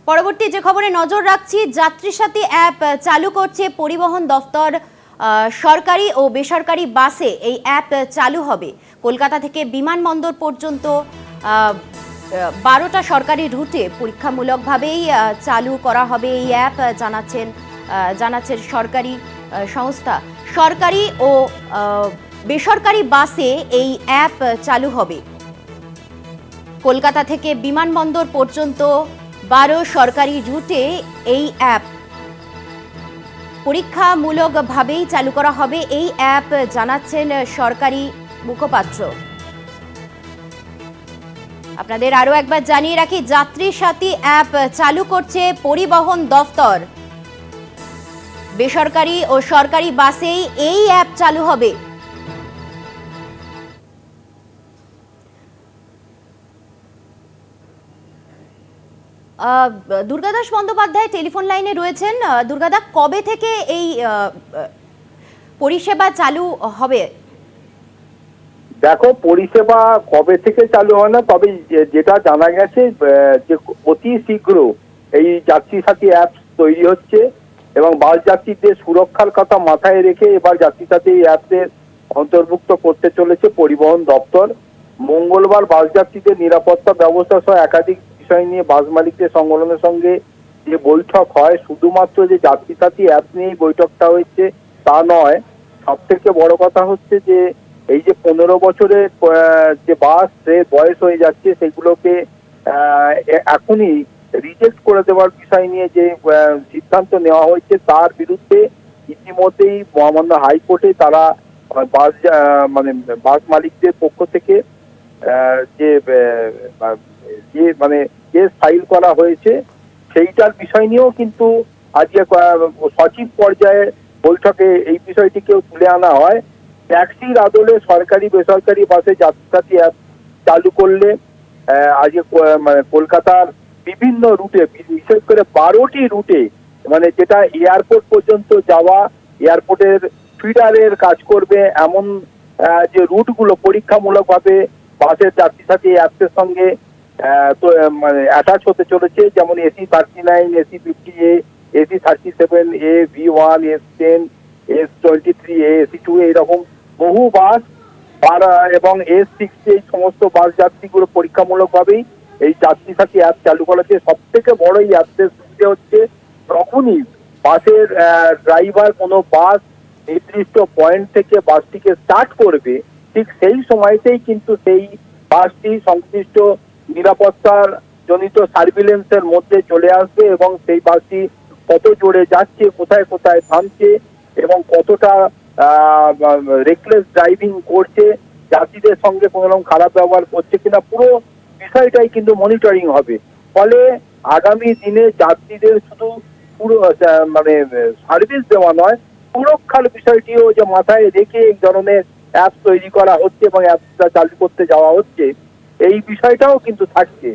পরবর্তী যে খবরে নজর রাখছি, যাত্রী সাথী অ্যাপ চালু করছে পরিবহন দফতর। সরকারি ও বেসরকারি বাসে এই অ্যাপ চালু হবে। কলকাতা থেকে বিমানবন্দর পর্যন্ত 12টা সরকারি রুটে পরীক্ষামূলকভাবেই চালু করা হবে এই অ্যাপ, জানাচ্ছেন সরকারি সংস্থা। সরকারি ও বেসরকারি বাসে এই অ্যাপ চালু হবে। কলকাতা থেকে বিমানবন্দর পর্যন্ত 12 সরকারি রুটে এই অ্যাপ পরীক্ষামূলকভাবেই চালু করা হবে। এই অ্যাপ জানাচ্ছেন সরকারি মুখপাত্র। আপনাদের আরো একবার জানিয়ে রাখি, যাত্রী সাথী অ্যাপ চালু করছে পরিবহন দফতর। বেসরকারি ও সরকারি বাসেই এই অ্যাপ চালু হবে। দুর্গাদাস বন্দ্যোপাধ্যায় টেলিফোন লাইনে রয়েছেন। দুর্গাদা, কবে থেকে এই পরিষেবা চালু হবে? দেখো, পরিষেবা কবে থেকে চালু হয় না, তবে যেটা জানা গেছে যে অতি শীঘ্র এই যাত্রী সাথী অ্যাপ তৈরি হচ্ছে এবং বাস যাত্রীদের সুরক্ষার কথা মাথায় রেখে এবার যাত্রী সাথী এই অ্যাপের অন্তর্ভুক্ত করতে চলেছে পরিবহন দপ্তর। মঙ্গলবার বাস যাত্রীদের নিরাপত্তা ব্যবস্থা সহ একাধিক বিষয় নিয়ে বাস মালিকদের সংগঠনের সঙ্গে যে বৈঠক হয়, শুধুমাত্র যে যাত্রী সাথী অ্যাপ নিয়েই বৈঠকটা হয়েছে তা নয়। সব থেকে বড় কথা হচ্ছে যে এই যে 15 বছরের যে বাস বয়স হয়ে যাচ্ছে সেগুলোকে এখনই রিজেক্ট করে দেওয়ার বিষয় নিয়ে যে সিদ্ধান্ত নেওয়া হয়েছে তার বিরুদ্ধে ইতিমধ্যেই মহামান্য হাইকোর্টে তারা বাস মালিকদের পক্ষ থেকে যে কেস ফাইল করা হয়েছে সেইটার বিষয় নিয়েও কিন্তু আজকে সচিব পর্যায়ে বৈঠকে এই বিষয়টিকেও তুলে আনা হয়। ট্যাক্সির আদলে সরকারি বেসরকারি বাসে যাত্রী সাথী অ্যাপ চালু করলে আজকে কলকাতার বিভিন্ন রুটে, বিশেষ করে 12টি রুটে, যেটা এয়ারপোর্ট পর্যন্ত যাওয়া, এয়ারপোর্টের ফিডারের কাজ করবে এমন যে রুটগুলো পরীক্ষামূলকভাবে বাসের যাত্রী সাথী অ্যাপসের সঙ্গে অ্যাটাচ হতে চলেছে, যেমন AC39, AC50A, AC37A, V1, S10, S23A, AC2, এইরকম বহু বাস এবং S60, এই সমস্ত বাস যাত্রীগুলো পরীক্ষামূলকভাবেই এই যাত্রী সাথী অ্যাপ চালু করেছে। সব থেকে বড় এই অ্যাপের সুবিধা হচ্ছে তখনই বাসের ড্রাইভার কোনো বাস নির্দিষ্ট পয়েন্ট থেকে বাসটিকে স্টার্ট করবে, ঠিক সেই সময়তেই কিন্তু সেই বাসটি সংশ্লিষ্ট নিরাপত্তার জনিত সার্ভিলেন্সের মধ্যে চলে আসবে এবং সেই বাসটি কত জোরে যাচ্ছে, কোথায় কোথায় থামছে এবং কতটা রেকলেস ড্রাইভিং করছে, যাত্রীদের সঙ্গে কোনো রকম খারাপ ব্যবহার করছে কিনা, পুরো বিষয়টাই কিন্তু মনিটরিং হবে। ফলে আগামী দিনে যাত্রীদের শুধু পুরো সার্ভিস দেওয়া নয়, সুরক্ষার বিষয়টিও যে মাথায় রেখে এই ধরনের অ্যাপ তৈরি করা হচ্ছে এবং অ্যাপটা চালু করতে যাওয়া হচ্ছে, এই বিষয়টাও কিন্তু থাকছে।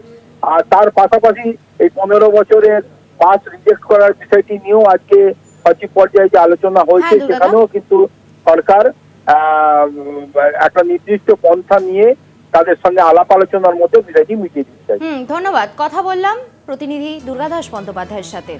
আর তার পাশাপাশি এই 15 বছরের পাস রিজেক্ট করার বিষয়টি নিয়েও আজকে সচিব পর্যায়ে যে আলোচনা হয়েছে সেখানেও কিন্তু সরকার একটা নির্দিষ্ট পন্থা নিয়ে তাদের সঙ্গে আলাপ আলোচনার মধ্যে বিষয়টি মিটিয়ে দিতে চাই। ধন্যবাদ। কথা বললাম প্রতিনিধি দুর্গাদাস বন্দ্যোপাধ্যায়ের সাথে।